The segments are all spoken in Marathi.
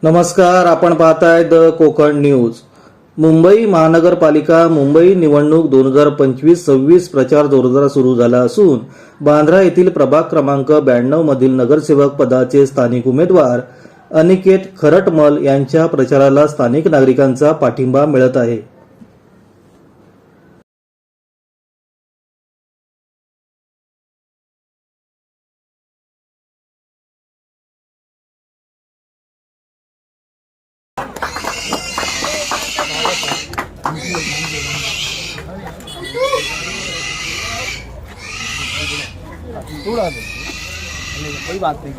नमस्कार, आपण पाहताय द कोकण न्यूज। मुंबई महानगरपालिका मुंबई निवडणूक 2025-26 प्रचार जोरदार सुरू झाला असून बांद्रा येथील प्रभाग क्रमांक 92 मधील नगरसेवक पदाचे स्थानिक उमेदवार अनिकेत खरटमल यांच्या प्रचाराला स्थानिक नागरिकांचा पाठिंबा मिळत आहे। थोड़ा दे, कोई बात नहीं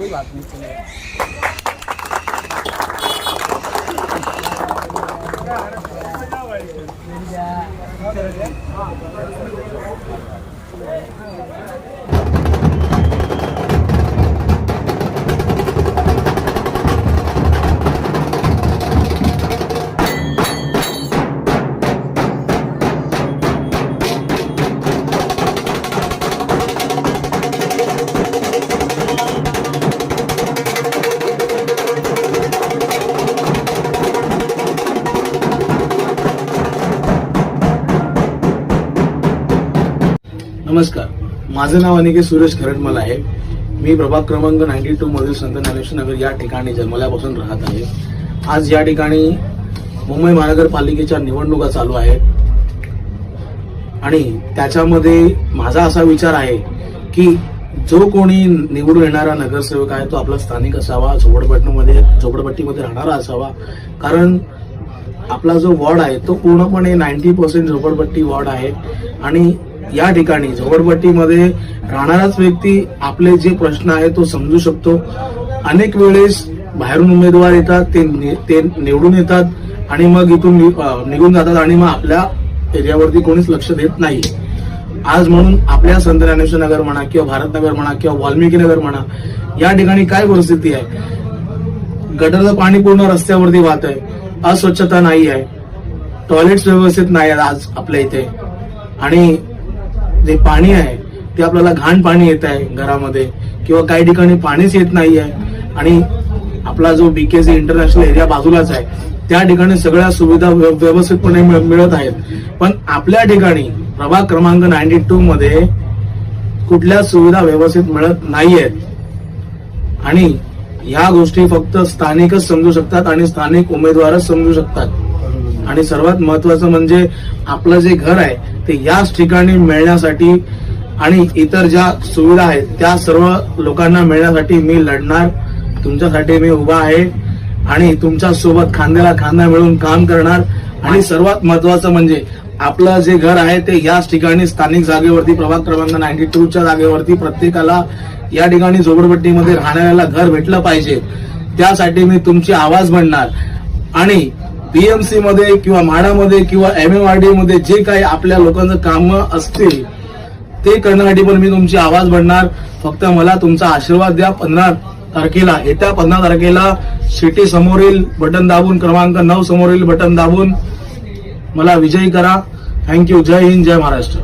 नमस्कार, माझं नाव अनिकेत सुरेश खरटमल आहे। मी प्रभाग क्रमांक 92 मधील संत ज्ञानेश्वर नगर या ठिकाणी जन्मल्यापासून राहत आहे। आज या ठिकाणी मुंबई महानगरपालिकेच्या निवडणुका चालू आहेत आणि त्याच्यामध्ये माझा असा विचार आहे की जो कोणी निवडून येणारा नगरसेवक आहे तो आपला स्थानिक असावा, झोपडपट्टीमध्ये राहणारा असावा। कारण आपला जो वॉर्ड आहे तो पूर्णपणे 90% झोपडपट्टी वॉर्ड आहे आणि या ठिकाणी झोपडपट्टीमध्ये राहणाराच व्यक्ती आपले जे प्रश्न आहे तो समजू शकतो। अनेक वेळेस बाहेरून उमेदवार येतात, ते निवडून येतात आणि मग इथून निघून जातात आणि मग आपल्या एरियावरती कोणीच लक्ष देत नाही। आज म्हणून आपल्या संत ज्ञानेश्वर नगर म्हणा किंवा भारतनगर म्हणा किंवा वाल्मिकी नगर म्हणा, या ठिकाणी काय परिस्थिती आहे? गटरचं पाणी पूर्ण रस्त्यावरती वाहत आहे, अस्वच्छता नाही आहे, टॉयलेट्स व्यवस्थित नाही आहेत आज आपल्या इथे, आणि जे पाणी आहे ते आपल्याला घाण पाणी येत आहे घरामध्ये किंवा काही ठिकाणी पाणीच येत नाही आहे। आणि आपला जो बीकेसी इंटरनॅशनल एरिया बाजूलाच आहे त्या ठिकाणी सगळ्या सुविधा व्यवस्थितपणे मिळत आहेत, पण आपल्या ठिकाणी प्रभाग क्रमांक 92 मध्ये कुठल्या सुविधा व्यवस्थित मिळत नाहीयेत आणि ह्या गोष्टी फक्त स्थानिकच समजू शकतात आणि स्थानिक उमेदवारच समजू शकतात। आणि सर्वात महत्वाचं म्हणजे आपलं जे घर आहे ते याच ठिकाणी मिळण्यासाठी आणि इतर ज्या सुविधा आहेत त्या सर्व लोकांना मिळण्यासाठी मी लढणार, तुमच्यासाठी मी उभा आहे आणि तुमच्या सोबत खांद्याला खांदा मिळून काम करणार। आणि सर्वात महत्वाचं म्हणजे आपलं जे घर आहे ते याच ठिकाणी स्थानिक जागेवरती प्रभाग क्रमांक 92च्या जागेवरती प्रत्येकाला या ठिकाणी झोपडपट्टीमध्ये राहणाऱ्याला घर भेटलं पाहिजे। त्यासाठी मी तुमची आवाज बनणार आणि बीएमसी मध्ये किंवा म्हाडामध्ये किंवा MMRDA मध्ये जे काही आपल्या लोकांचं काम असतील ते करण्यासाठी पण मी तुमची आवाज बनणार। फक्त मला तुमचा आशीर्वाद द्या। 15 तारखेला, येत्या 15 तारखेला सिटी समोरील बटन दाबून, क्रमांक 9 समोरील बटन दाबून मला विजयी करा। थँक्यू। जय हिंद, जय महाराष्ट्र।